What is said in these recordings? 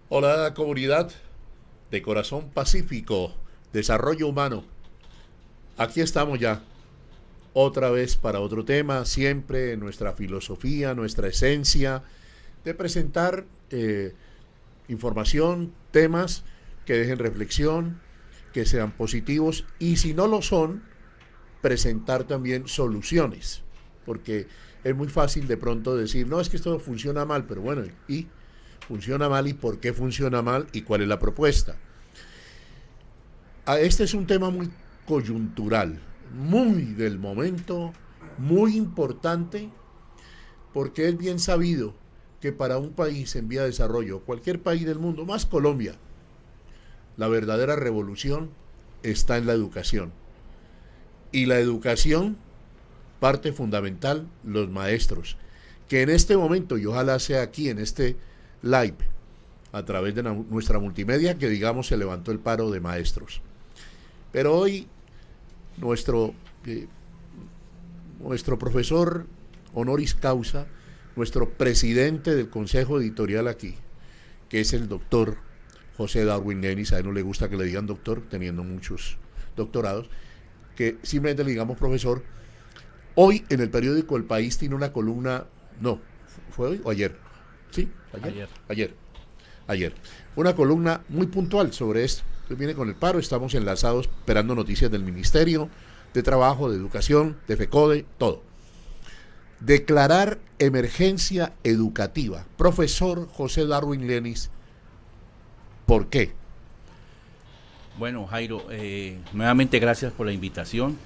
Hola comunidad de Corazón Pacífico, Desarrollo Humano. Aquí estamos ya, otra vez para otro tema, siempre nuestra filosofía, nuestra esencia de presentar información, temas que dejen reflexión, que sean positivos y si no lo son, presentar también soluciones, porque es muy fácil de pronto decir, no, es que esto funciona mal, pero bueno, ¿y funciona mal y por qué funciona mal y cuál es la propuesta? Este es un tema muy coyuntural, muy del momento, muy importante, porque es bien sabido que para un país en vía de desarrollo, cualquier país del mundo, más Colombia, la verdadera revolución está en la educación. Y la educación, parte fundamental, los maestros, que en este momento, y ojalá sea aquí en este live, a través de nuestra multimedia, que digamos se levantó el paro de maestros. Pero hoy nuestro, eh, nuestro profesor honoris causa, nuestro presidente del consejo editorial aquí, que es el doctor José Darwin Lenis, a él no le gusta que le digan doctor, teniendo muchos doctorados, que simplemente le digamos profesor. Hoy en el periódico El País tiene una columna, no, ¿fue hoy o ayer? ¿Sí? Ayer. Una columna muy puntual sobre esto. Entonces viene con el paro, estamos enlazados esperando noticias del Ministerio de Trabajo, de Educación, de FECODE, todo. Declarar emergencia educativa. Profesor José Darwin Lenis, ¿por qué? Bueno, Jairo, nuevamente gracias por la invitación.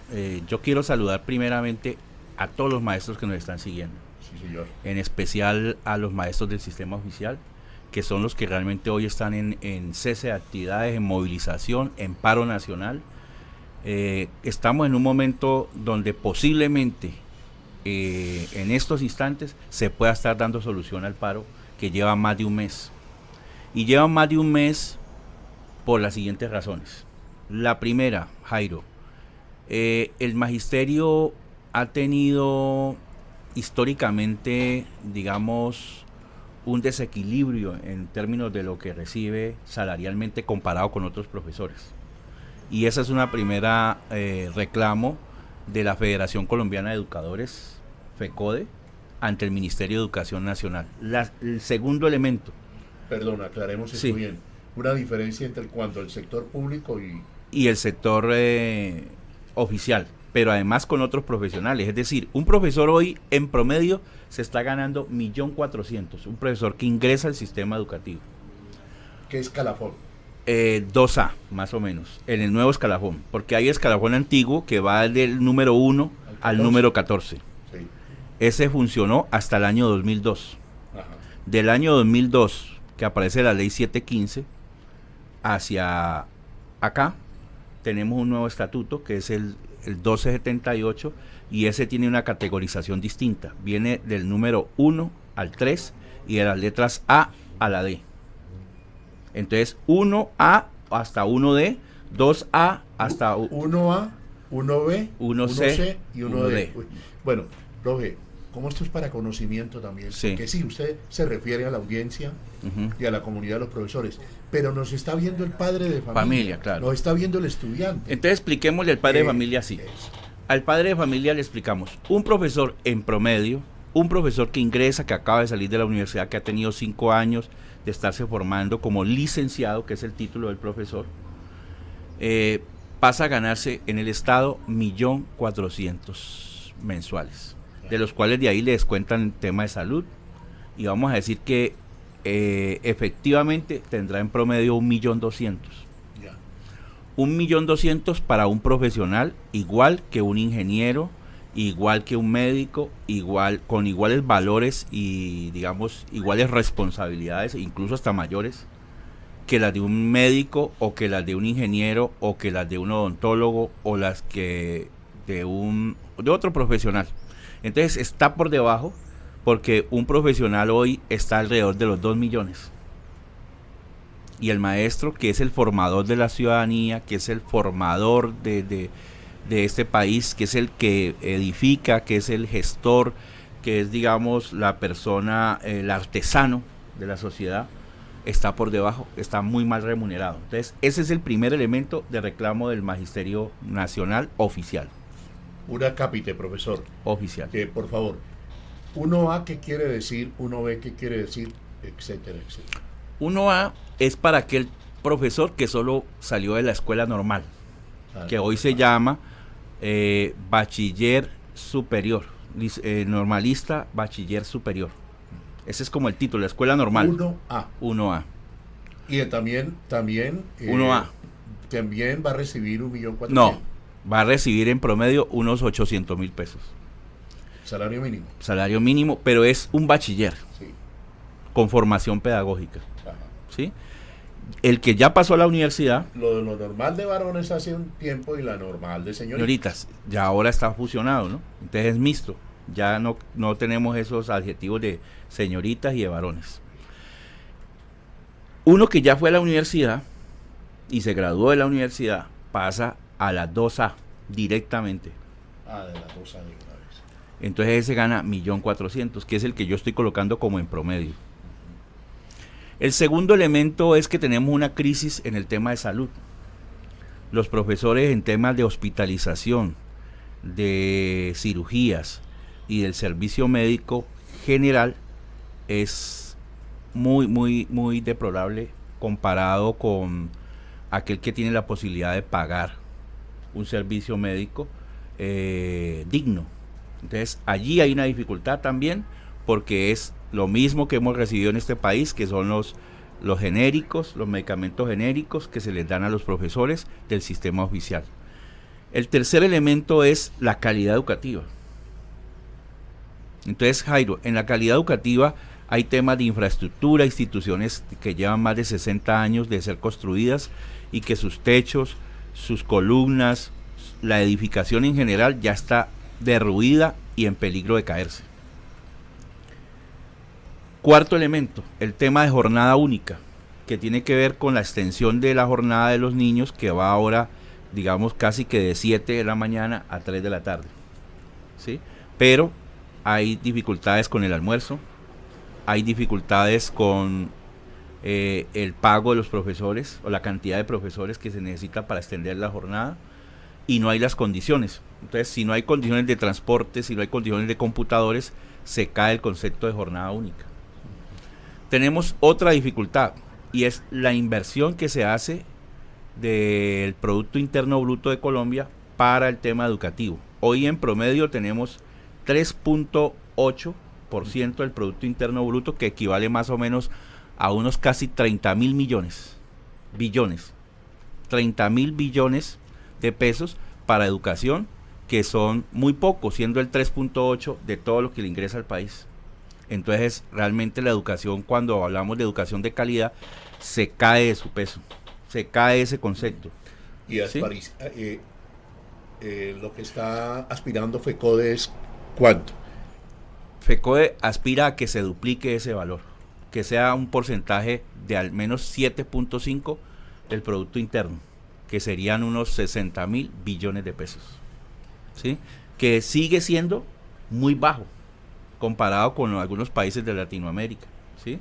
Yo quiero saludar primeramente a todos los maestros que nos están siguiendo, Sí, señor. en especial a los maestros del sistema oficial, que son los que realmente hoy están en cese de actividades, en movilización, en paro nacional. Estamos en un momento donde posiblemente en estos instantes se pueda estar dando solución al paro que lleva más de un mes. Y lleva más de un mes por las siguientes razones. La primera, Jairo, el magisterio ha tenido históricamente, digamos, un desequilibrio en términos de lo que recibe salarialmente comparado con otros profesores. Y esa es una primera reclamo de la Federación Colombiana de Educadores, FECODE, ante el Ministerio de Educación Nacional. El segundo elemento. Perdón, aclaremos esto Sí. bien. Una diferencia entre el sector público Y el sector oficial, pero además con otros profesionales. Es decir, un profesor hoy en promedio se está ganando 1.400.000, un profesor que ingresa al sistema educativo. ¿Qué escalafón? 2A, más o menos, en el nuevo escalafón, porque hay escalafón antiguo que va del número 1 al número 14. Sí. Ese funcionó hasta el año 2002. Ajá. Del año 2002, que aparece la ley 715, hacia acá tenemos un nuevo estatuto que es el 1278 y ese tiene una categorización distinta. Viene del número 1 al 3 y de las letras A a la D. Entonces 1A hasta 1D, 2A hasta 1A, 1B, 1C y 1D. Bueno, profe, como esto es para conocimiento también, Sí. que sí, usted se refiere a la audiencia y a la comunidad de los profesores, pero nos está viendo el padre de familia, Claro. nos está viendo el estudiante. Entonces expliquémosle al padre de familia así. Al padre de familia le explicamos, un profesor en promedio, un profesor que ingresa, que acaba de salir de la universidad, que ha tenido 5 años de estarse formando como licenciado, que es el título del profesor, pasa a ganarse en el Estado 1.400.000 mensuales, de los cuales de ahí le descuentan el tema de salud, y vamos a decir que efectivamente tendrá en promedio 1.200.000. Ya. 1.200.000 para un profesional, igual que un ingeniero, igual que un médico, con iguales valores y digamos iguales responsabilidades, incluso hasta mayores que las de un médico o que las de un ingeniero o que las de un odontólogo o las que de otro profesional. Entonces está por debajo porque un profesional hoy está alrededor de los 2 millones. Y el maestro, que es el formador de la ciudadanía, que es el formador de este país, que es el que edifica, que es el gestor, que es, digamos, la persona, el artesano de la sociedad, está por debajo, está muy mal remunerado. Entonces, ese es el primer elemento de reclamo del Magisterio Nacional oficial. Una cápite, profesor. Oficial. Por favor, 1A, ¿qué quiere decir? 1B, ¿qué quiere decir? Etcétera, etcétera. 1A es para aquel profesor que solo salió de la escuela normal, que hoy se llama bachiller superior, normalista bachiller superior. Ese es como el título, la escuela normal. 1A. 1A. Y también 1A. También va a recibir 1.400.000. No, va a recibir en promedio unos 800.000 pesos. Salario mínimo. Salario mínimo, pero es un bachiller, Sí. con formación pedagógica. Ajá. ¿Sí? El que ya pasó a la universidad, Lo normal de varones hace un tiempo y la normal de señoritas. ya ahora está fusionado, ¿no? Entonces es mixto. Ya no tenemos esos adjetivos de señoritas y de varones. Uno que ya fue a la universidad y se graduó de la universidad pasa a la 2A directamente. De la cosa de una vez. Entonces ese gana 1.400.000, que es el que yo estoy colocando como en promedio. El segundo elemento es que tenemos una crisis en el tema de salud. Los profesores en temas de hospitalización, de cirugías y del servicio médico general es muy deplorable comparado con aquel que tiene la posibilidad de pagar un servicio médico digno. Entonces allí hay una dificultad también, porque es lo mismo que hemos recibido en este país, que son los genéricos, los medicamentos genéricos que se les dan a los profesores del sistema oficial. El tercer elemento es la calidad educativa. Entonces, Jairo, en la calidad educativa hay temas de infraestructura, instituciones que llevan más de 60 años de ser construidas y que sus techos, sus columnas, la edificación en general ya está derruida y en peligro de caerse. Cuarto elemento, el tema de jornada única, que tiene que ver con la extensión de la jornada de los niños, que va ahora, digamos, casi que de 7 de la mañana a 3 de la tarde. ¿Sí? Pero hay dificultades con el almuerzo, hay dificultades con el pago de los profesores o la cantidad de profesores que se necesita para extender la jornada, y no hay las condiciones. Entonces, si no hay condiciones de transporte, si no hay condiciones de computadores, se cae el concepto de jornada única. Tenemos otra dificultad, y es la inversión que se hace del Producto Interno Bruto de Colombia para el tema educativo. Hoy en promedio tenemos 3.8% del Producto Interno Bruto, que equivale más o menos a unos casi 30.000 billones 30.000 billones de pesos para educación, que son muy pocos, siendo el 3.8 de todo lo que le ingresa al país. Entonces, realmente la educación, cuando hablamos de educación de calidad, se cae de su peso, se cae ese concepto. Y ¿Sí? lo que está aspirando FECODE es ¿cuánto? FECODE aspira a que se duplique ese valor, que sea un porcentaje de al menos 7.5 del Producto Interno, que serían unos 60.000 billones de pesos. ¿Sí? Que sigue siendo muy bajo comparado con algunos países de Latinoamérica. ¿Sí?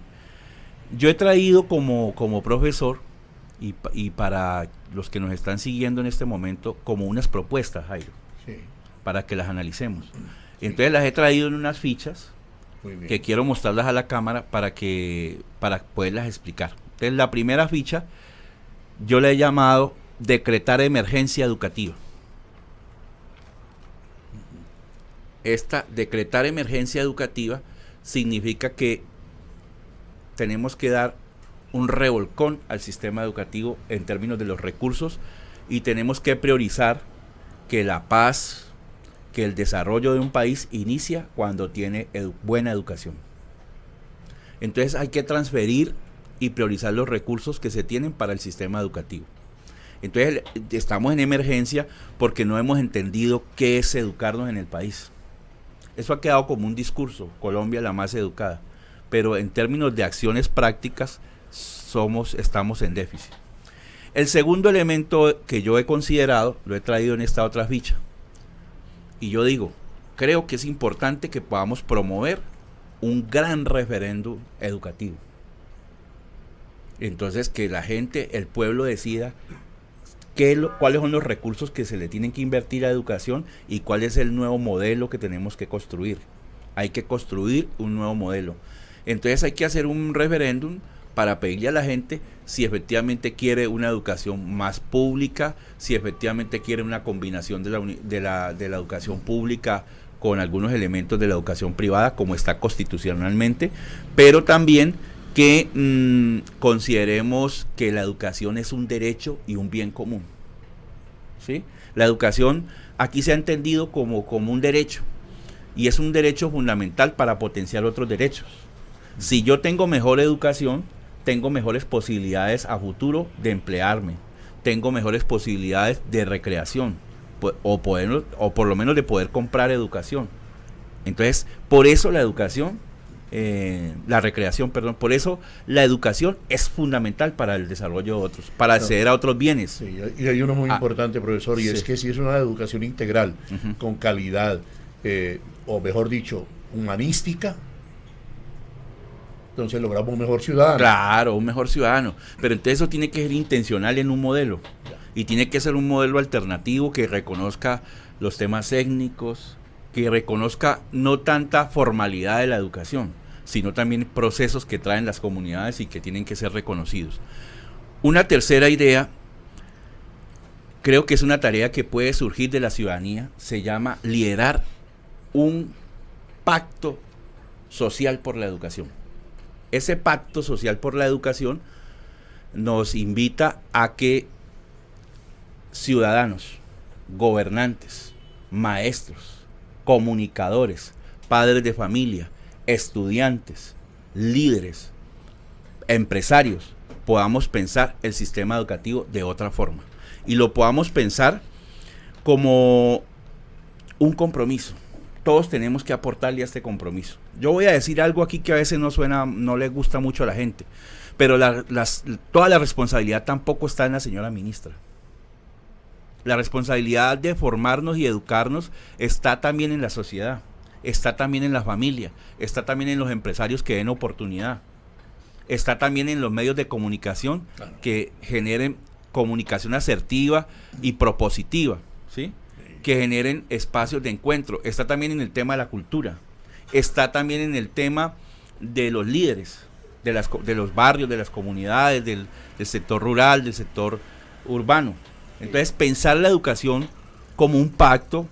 Yo he traído como profesor y para los que nos están siguiendo en este momento como unas propuestas, Jairo, Sí. para que las analicemos. Entonces las he traído en unas fichas que quiero mostrarlas a la cámara para poderlas explicar. Entonces la primera ficha yo le he llamado decretar emergencia educativa. Esta decretar emergencia educativa significa que tenemos que dar un revolcón al sistema educativo en términos de los recursos, y tenemos que priorizar que la paz, que el desarrollo de un país inicia cuando tiene buena educación. Entonces hay que transferir y priorizar los recursos que se tienen para el sistema educativo. Entonces estamos en emergencia porque no hemos entendido qué es educarnos en el país. Eso ha quedado como un discurso, Colombia la más educada, pero en términos de acciones prácticas estamos en déficit. El segundo elemento que yo he considerado, lo he traído en esta otra ficha, y yo digo, creo que es importante que podamos promover un gran referéndum educativo. Entonces, que la gente, el pueblo decida cuáles son los recursos que se le tienen que invertir a educación y cuál es el nuevo modelo que tenemos que construir. Hay que construir un nuevo modelo. Entonces hay que hacer un referéndum para pedirle a la gente si efectivamente quiere una educación más pública, si efectivamente quiere una combinación de la educación pública con algunos elementos de la educación privada, como está constitucionalmente, pero también que consideremos que la educación es un derecho y un bien común, ¿sí? La educación aquí se ha entendido como un derecho, y es un derecho fundamental para potenciar otros derechos. Si yo tengo mejor educación, tengo mejores posibilidades a futuro de emplearme, tengo mejores posibilidades de recreación, o por lo menos de poder comprar educación. Entonces, por eso la educación, por eso la educación es fundamental para el desarrollo de otros, para acceder a otros bienes. Sí, y hay uno muy importante, profesor, y sí, es que si es una educación integral, con calidad, o mejor dicho, humanística, entonces logramos un mejor ciudadano. Claro, un mejor ciudadano. Pero entonces eso tiene que ser intencional en un modelo. Y tiene que ser un modelo alternativo que reconozca los temas técnicos, que reconozca no tanta formalidad de la educación, sino también procesos que traen las comunidades y que tienen que ser reconocidos. Una tercera idea, creo que es una tarea que puede surgir de la ciudadanía, se llama liderar un pacto social por la educación. Ese pacto social por la educación nos invita a que ciudadanos, gobernantes, maestros, comunicadores, padres de familia, estudiantes, líderes, empresarios, podamos pensar el sistema educativo de otra forma. Y lo podamos pensar como un compromiso. Todos tenemos que aportarle a este compromiso. Yo voy a decir algo aquí que a veces no le gusta mucho a la gente, pero toda la responsabilidad tampoco está en la señora ministra. La responsabilidad de formarnos y educarnos está también en la sociedad, está también en la familia, está también en los empresarios que den oportunidad, está también en los medios de comunicación que generen comunicación asertiva y propositiva, ¿sí? Que generen espacios de encuentro. Está también en el tema de la cultura, está también en el tema de los líderes, de los barrios, de las comunidades, del sector rural, del sector urbano. Entonces, pensar la educación como un pacto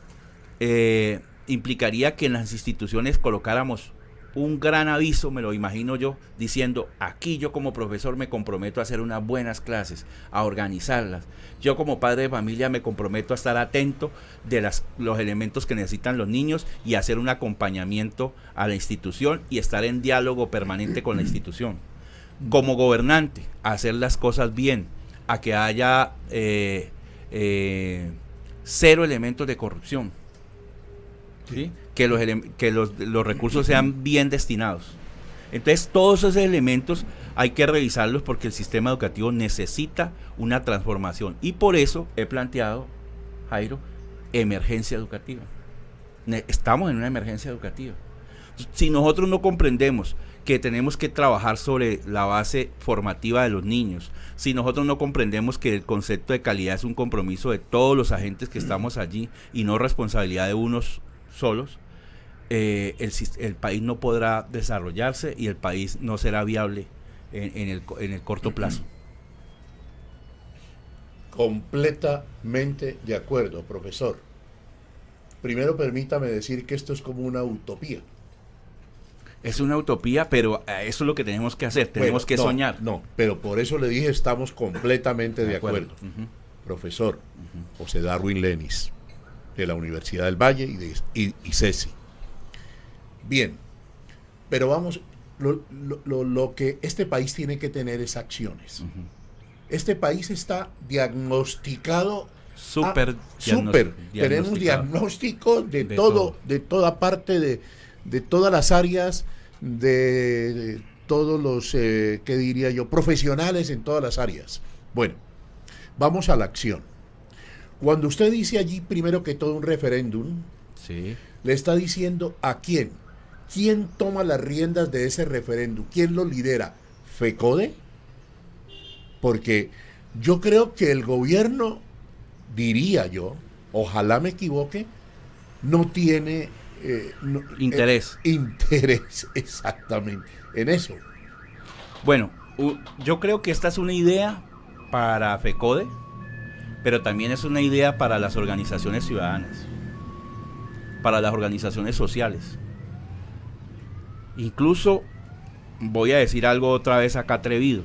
implicaría que en las instituciones colocáramos un gran aviso, me lo imagino yo, diciendo: aquí yo como profesor me comprometo a hacer unas buenas clases, a organizarlas. Yo como padre de familia me comprometo a estar atento de los elementos que necesitan los niños y hacer un acompañamiento a la institución y estar en diálogo permanente con la institución. Como gobernante, a hacer las cosas bien, a que haya cero elementos de corrupción, ¿sí? Que los recursos sean bien destinados. Entonces, todos esos elementos hay que revisarlos porque el sistema educativo necesita una transformación. Y por eso he planteado, Jairo, emergencia educativa. Estamos en una emergencia educativa. Si nosotros no comprendemos que tenemos que trabajar sobre la base formativa de los niños, si nosotros no comprendemos que el concepto de calidad es un compromiso de todos los agentes que estamos allí y no responsabilidad de unos solos, el país no podrá desarrollarse y el país no será viable en el corto plazo. Completamente de acuerdo, profesor. Primero permítame decir que esto es como una utopía. Es una utopía, pero eso es lo que tenemos que hacer, tenemos que soñar. No, pero por eso le dije, estamos completamente de acuerdo. Profesor José Darwin Lenis, de la Universidad del Valle y CESI. Bien, pero vamos, lo que este país tiene que tener es acciones. Este país está diagnosticado. Tenemos diagnósticos de todo, de toda parte, de todas las áreas, de todos los, ¿qué diría yo?, profesionales en todas las áreas. Bueno, vamos a la acción. Cuando usted dice allí, primero que todo, un referéndum, sí, le está diciendo a quién. ¿Quién toma las riendas de ese referéndum? ¿Quién lo lidera? ¿FECODE? porque yo creo que el gobierno, diría yo, ojalá me equivoque, no tiene interés. Interés exactamente en eso. Bueno, yo creo que esta es una idea para FECODE, pero también es una idea para las organizaciones ciudadanas, para las organizaciones sociales. Incluso voy a decir algo otra vez acá atrevido.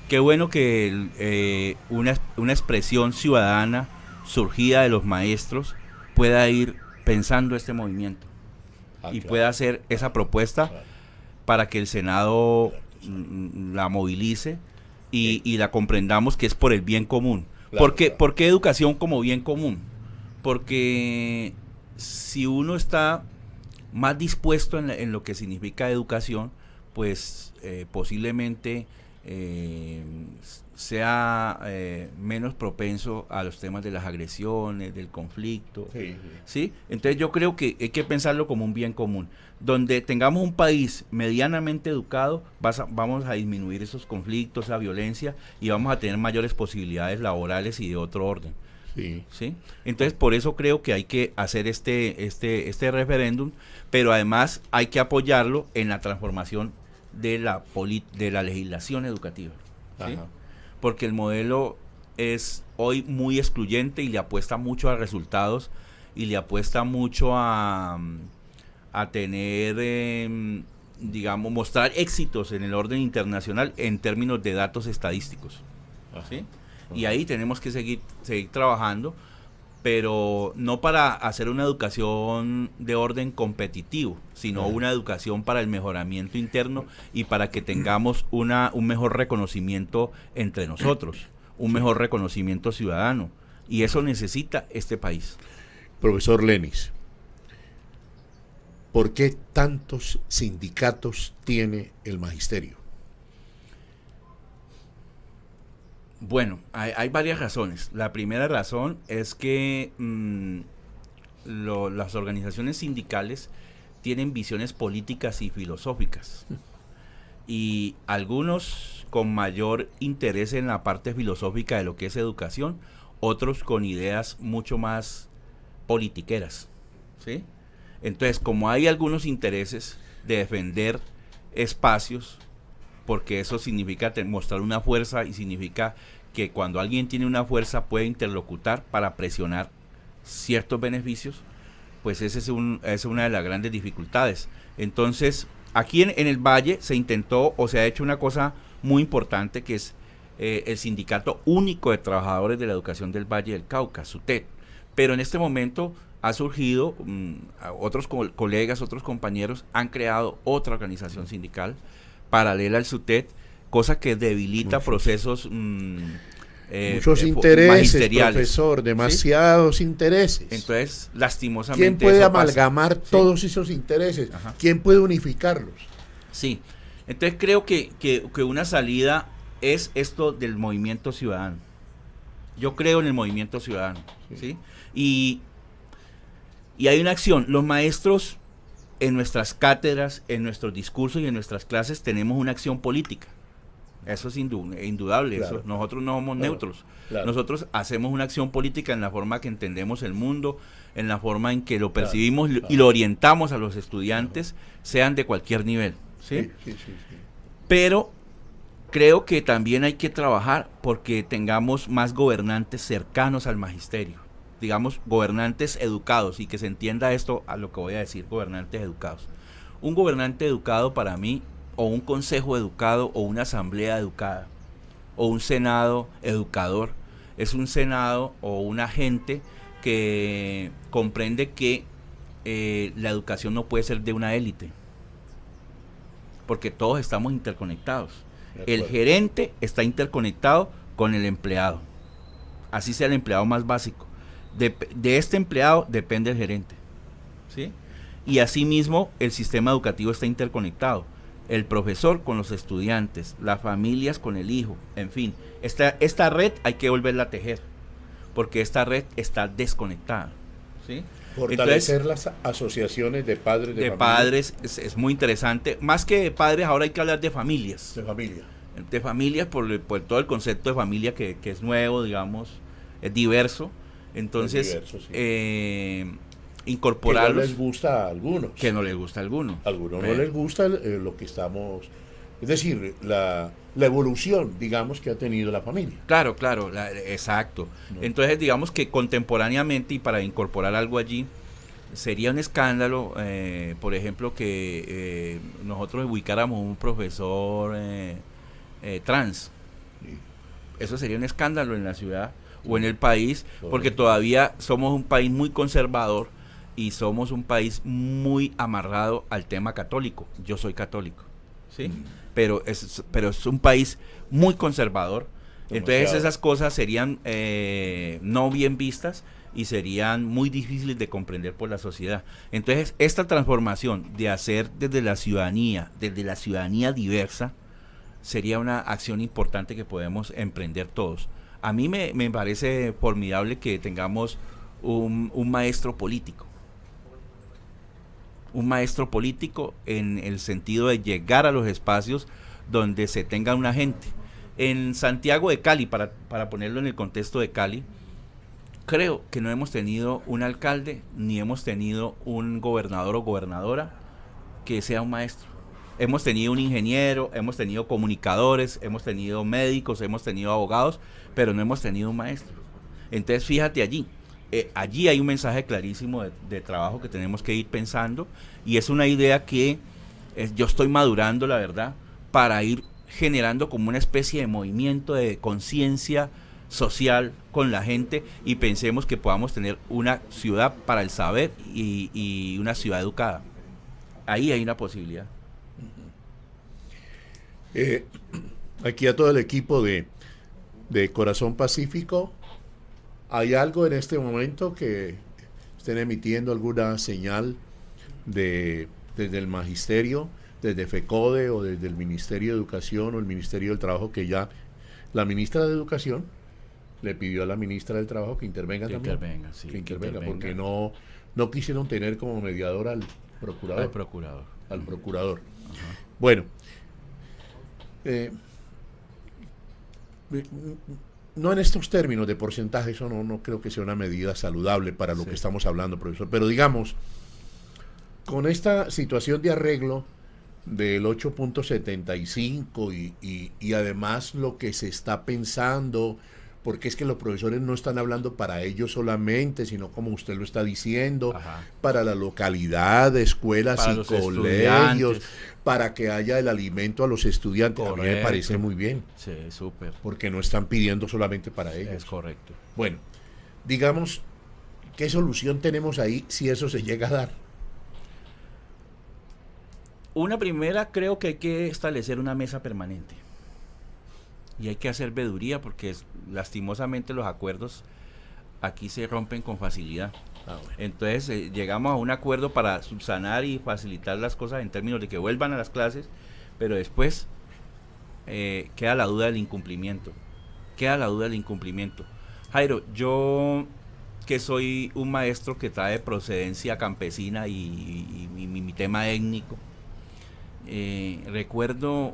Qué bueno que una expresión ciudadana surgida de los maestros pueda ir pensando este movimiento y claro, pueda hacer esa propuesta para que el Senado la movilice y la comprendamos que es por el bien común. ¿Por qué educación como bien común? Porque si uno está más dispuesto en lo que significa educación, pues posiblemente sea menos propenso a los temas de las agresiones, del conflicto. ¿Sí? Entonces yo creo que hay que pensarlo como un bien común. Donde tengamos un país medianamente educado, vamos a disminuir esos conflictos, esa violencia, y vamos a tener mayores posibilidades laborales y de otro orden. ¿Sí? Entonces por eso creo que hay que hacer este referéndum, pero además hay que apoyarlo en la transformación de la legislación educativa, ¿sí? Porque el modelo es hoy muy excluyente y le apuesta mucho a resultados y le apuesta mucho a tener, digamos, mostrar éxitos en el orden internacional en términos de datos estadísticos, ¿sí? Y ahí tenemos que seguir trabajando, pero no para hacer una educación de orden competitivo, sino una educación para el mejoramiento interno y para que tengamos un mejor reconocimiento entre nosotros, un mejor reconocimiento ciudadano. Y eso necesita este país. Profesor Lenis, ¿por qué tantos sindicatos tiene el magisterio? Bueno, hay varias razones. La primera razón es que las organizaciones sindicales tienen visiones políticas y filosóficas. Y algunos con mayor interés en la parte filosófica de lo que es educación, otros con ideas mucho más politiqueras, ¿sí? Entonces, como hay algunos intereses de defender espacios, porque eso significa mostrar una fuerza y significa que cuando alguien tiene una fuerza puede interlocutar para presionar ciertos beneficios, pues esa es una de las grandes dificultades. Entonces, aquí en el Valle se intentó o se ha hecho una cosa muy importante, que es el Sindicato Único de Trabajadores de la Educación del Valle del Cauca, SUTED. Pero en este momento ha surgido, otros colegas, otros compañeros han creado otra organización sindical paralela al SUTED, cosa que debilita procesos muchos intereses, profesor, demasiados, ¿sí? Intereses. Entonces, lastimosamente, ¿quién puede amalgamar todos esos intereses? Ajá. ¿Quién puede unificarlos? Sí, entonces creo que una salida es esto del movimiento ciudadano. Yo creo en el movimiento ciudadano, ¿sí? Y hay una acción. Los maestros en nuestras cátedras, en nuestros discursos y en nuestras clases tenemos una acción política. Eso es indudable. Claro. Eso, nosotros no somos neutros. Claro. Nosotros hacemos una acción política en la forma que entendemos el mundo, en la forma en que lo percibimos y lo orientamos a los estudiantes, sean de cualquier nivel, ¿sí? Sí. Pero creo que también hay que trabajar porque tengamos más gobernantes cercanos al magisterio. Digamos, gobernantes educados, y que se entienda esto a lo que voy a decir, gobernantes educados. Un gobernante educado para mí, o un consejo educado, o una asamblea educada, o un senado educador, es un senado o una gente que comprende que la educación no puede ser de una élite, porque todos estamos interconectados. El gerente está interconectado con el empleado, así sea el empleado más básico. De este empleado depende el gerente, ¿sí? Y asimismo el sistema educativo está interconectado, el profesor con los estudiantes, las familias con el hijo, en fin, esta red hay que volverla a tejer, porque esta red está desconectada, ¿sí? Fortalecer entonces, las asociaciones de padres de padres es muy interesante. Más que de padres, ahora hay que hablar de familias. De familia. de familias por todo el concepto de familia que es nuevo, digamos, es diverso. Entonces, Es diverso, sí. Incorporarlos. Que no les gusta a algunos. Que no les gusta a algunos. A algunos no les gusta lo que estamos... Es decir, la evolución, digamos, que ha tenido la familia. Claro, exacto. No. Entonces, digamos que contemporáneamente, y para incorporar algo allí, sería un escándalo, por ejemplo, que nosotros ubicáramos un profesor trans. Sí. Eso sería un escándalo en la ciudad o en el país, porque todavía somos un país muy conservador y somos un país muy amarrado al tema católico. Yo soy católico, ¿sí? Pero es un país muy conservador. Entonces esas cosas serían no bien vistas y serían muy difíciles de comprender por la sociedad. Entonces esta transformación de hacer desde la ciudadanía diversa, sería una acción importante que podemos emprender todos. A mí me parece formidable que tengamos un maestro político. Un maestro político en el sentido de llegar a los espacios donde se tenga una gente. En Santiago de Cali, para ponerlo en el contexto de Cali, creo que no hemos tenido un alcalde ni hemos tenido un gobernador o gobernadora que sea un maestro. Hemos tenido un ingeniero, hemos tenido comunicadores, hemos tenido médicos, hemos tenido abogados, pero no hemos tenido un maestro. Entonces fíjate allí. Allí hay un mensaje clarísimo de trabajo que tenemos que ir pensando, y es una idea que yo estoy madurando, la verdad, para ir generando como una especie de movimiento de conciencia social con la gente, y pensemos que podamos tener una ciudad para el saber y una ciudad educada. Ahí hay una posibilidad. Aquí a todo el equipo de Corazón Pacífico, ¿hay algo en este momento que estén emitiendo alguna señal desde el magisterio, desde FECODE o desde el Ministerio de Educación o el Ministerio del Trabajo, que ya la ministra de Educación le pidió a la ministra del Trabajo que intervenga también? Que intervenga, porque no quisieron tener como mediador al procurador. Al procurador. Ajá. Bueno, no en estos términos de porcentaje, eso no creo que sea una medida saludable para lo que estamos hablando, profesor, pero digamos, con esta situación de arreglo del 8.75 y además lo que se está pensando, porque es que los profesores no están hablando para ellos solamente, sino como usted lo está diciendo, para la localidad, escuelas para y colegios, para que haya el alimento a los estudiantes. Correcto. A mí me parece muy bien. Sí, súper. Porque no están pidiendo solamente para ellos. Es correcto. Bueno, digamos, ¿qué solución tenemos ahí si eso se llega a dar? Una primera, creo que hay que establecer una mesa permanente. Y hay que hacer veeduría, porque lastimosamente los acuerdos aquí se rompen con facilidad. Bueno. Entonces llegamos a un acuerdo para subsanar y facilitar las cosas en términos de que vuelvan a las clases, pero después queda la duda del incumplimiento. Jairo, yo que soy un maestro que trae procedencia campesina y mi tema étnico, recuerdo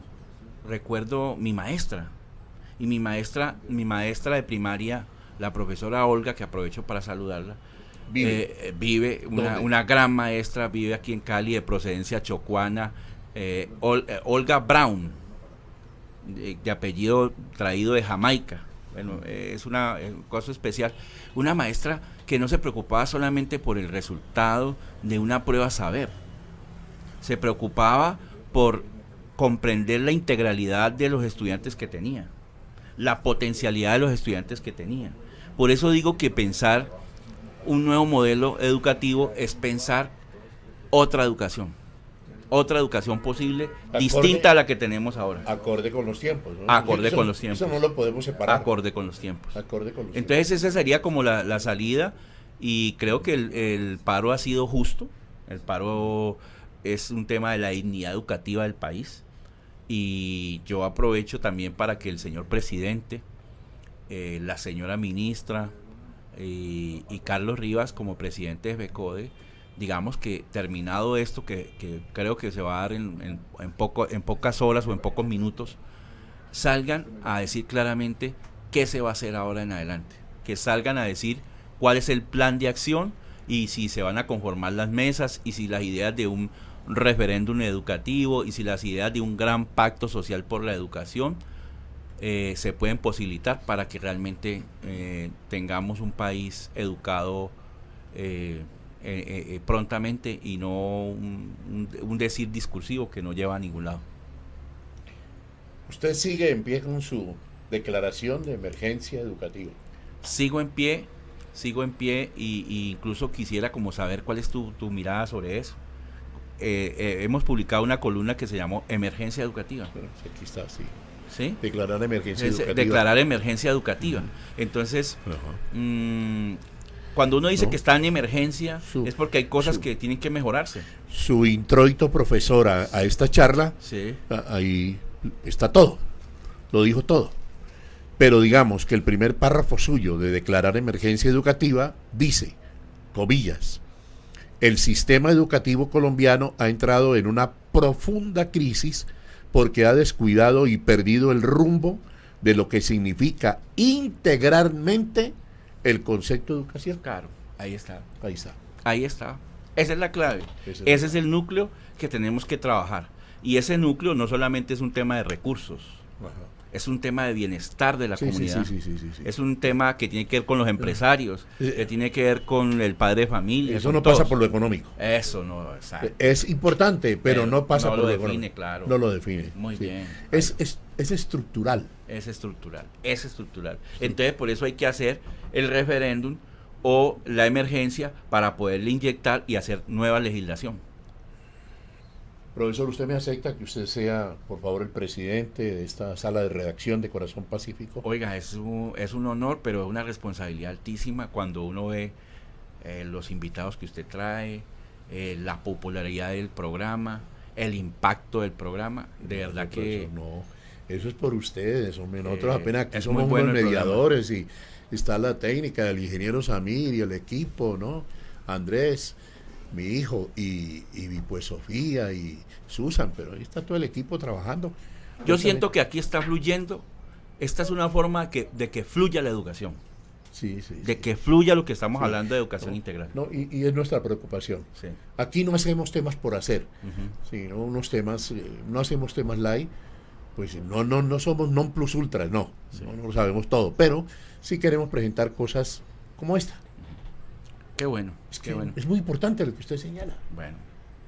mi maestra. Y mi maestra de primaria, la profesora Olga, que aprovecho para saludarla, vive una gran maestra, vive aquí en Cali, de procedencia chocuana, Olga Brown, de apellido traído de Jamaica. Bueno, es una cosa especial. Una maestra que no se preocupaba solamente por el resultado de una prueba saber, se preocupaba por comprender la integralidad de los estudiantes que tenía, la potencialidad de los estudiantes que tenían. Por eso digo que pensar un nuevo modelo educativo es pensar otra educación posible, distinta a la que tenemos ahora. Acorde con los tiempos, ¿no? Con los tiempos. Eso no lo podemos separar. Acorde con los tiempos. Entonces tiempos. Esa sería como la salida, y creo que el paro ha sido justo. El paro es un tema de la dignidad educativa del país. Y yo aprovecho también para que el señor presidente, la señora ministra y Carlos Rivas como presidente de FECODE, digamos que terminado esto, que creo que se va a dar en pocas horas o en pocos minutos, salgan a decir claramente qué se va a hacer ahora en adelante, que salgan a decir cuál es el plan de acción y si se van a conformar las mesas y si las ideas de un referéndum educativo y si las ideas de un gran pacto social por la educación se pueden posibilitar para que realmente tengamos un país educado prontamente y no un decir discursivo que no lleva a ningún lado. Usted sigue en pie con su declaración de emergencia educativa. Sigo en pie y incluso quisiera como saber cuál es tu mirada sobre eso. Hemos publicado una columna que se llamó Emergencia Educativa. Bueno, aquí está, sí. ¿Sí? Declarar emergencia educativa. Declarar emergencia educativa. Entonces, cuando uno dice que está en emergencia, es porque hay cosas que tienen que mejorarse. Su introito profesora a esta charla, sí, ahí está todo, lo dijo todo. Pero digamos que el primer párrafo suyo de declarar emergencia educativa dice, comillas, el sistema educativo colombiano ha entrado en una profunda crisis porque ha descuidado y perdido el rumbo de lo que significa integralmente el concepto de educación. Claro, ahí está. Ahí está. Ahí está. Esa es la clave. Ese es el núcleo que tenemos que trabajar. Y ese núcleo no solamente es un tema de recursos, es un tema de bienestar de la comunidad. Sí. Es un tema que tiene que ver con los empresarios, que tiene que ver con el padre de familia. Eso no pasa por lo económico. Eso no, exacto. Es importante, pero no pasa por lo define, económico. Claro. No lo define. Muy bien. Es estructural. Es estructural. Sí. Entonces, por eso hay que hacer el referéndum o la emergencia para poderle inyectar y hacer nueva legislación. Profesor, ¿usted me acepta que usted sea, por favor, el presidente de esta sala de redacción de Corazón Pacífico? Oiga, es un honor, pero es una responsabilidad altísima cuando uno ve los invitados que usted trae, la popularidad del programa, el impacto del programa. De verdad que... No, eso es por ustedes, hombre. Nosotros apenas aquí somos buenos mediadores y está la técnica del ingeniero Samir y el equipo, ¿no? Andrés, mi hijo, y pues Sofía y Susan, pero ahí está todo el equipo trabajando. Yo siento que aquí está fluyendo, esta es una forma de que fluya la educación. Sí. Que fluya lo que estamos hablando de educación integral. No, y es nuestra preocupación. Sí. Aquí no hacemos temas por hacer, sino unos temas, no hacemos temas light, pues no somos non plus ultra, no lo sabemos todo, pero sí queremos presentar cosas como esta. Qué bueno, bueno. Es muy importante lo que usted señala. Bueno.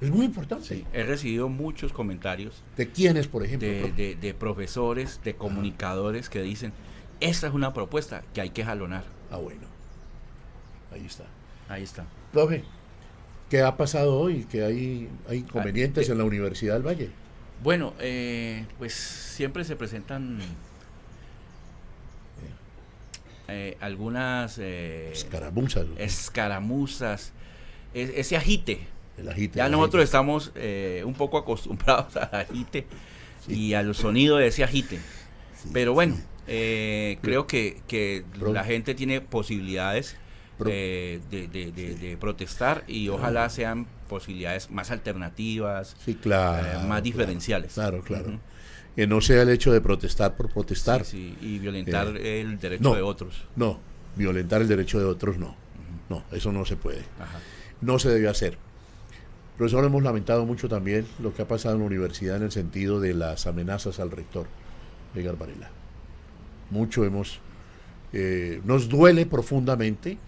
Es muy importante. Sí, he recibido muchos comentarios. ¿De quiénes, por ejemplo? De profesores, de comunicadores que dicen, esta es una propuesta que hay que jalonar. Ah, bueno. Ahí está. Profe, ¿qué ha pasado hoy? ¿Que hay inconvenientes en la Universidad del Valle? Bueno, pues siempre se presentan algunas escaramuzas, ese agite. Ya nosotros estamos un poco acostumbrados al agite y al sonido de ese agite. Pero bueno, creo que la gente tiene posibilidades de protestar y ojalá sean posibilidades más alternativas, más diferenciales. Claro. Que no sea el hecho de protestar por protestar. Y violentar el derecho de otros. No, violentar el derecho de otros no. No, eso no se puede. No se debe hacer. Profesor, hemos lamentado mucho también lo que ha pasado en la universidad en el sentido de las amenazas al rector, Edgar Varela. Mucho nos duele profundamente,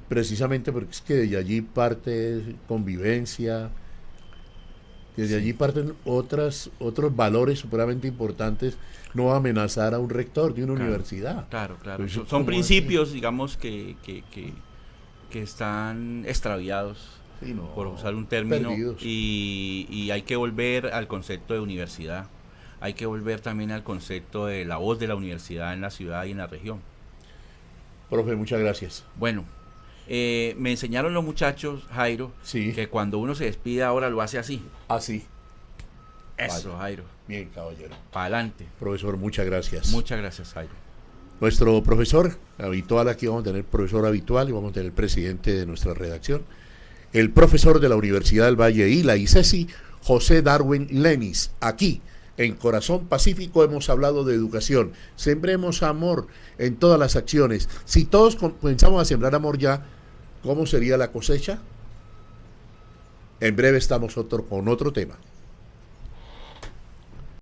precisamente porque es que de allí parte convivencia, desde allí parten otros valores supremamente importantes, no amenazar a un rector de una universidad. Claro. Pues son principios, así, digamos, que están extraviados, por usar un término, y hay que volver al concepto de universidad. Hay que volver también al concepto de la voz de la universidad en la ciudad y en la región. Profe, muchas gracias. Bueno, me enseñaron los muchachos, Jairo, que cuando uno se despide ahora lo hace así. Así. Eso, Jairo. Bien, caballero. Para adelante. Profesor, muchas gracias. Muchas gracias, Jairo. Nuestro profesor habitual, aquí vamos a tener profesor habitual y vamos a tener el presidente de nuestra redacción, el profesor de la Universidad del Valle y la ICESI, José Darwin Lenis, aquí En Corazón Pacífico hemos hablado de educación. Sembremos amor en todas las acciones. Si todos comenzamos a sembrar amor ya, ¿cómo sería la cosecha? En breve estamos con otro tema.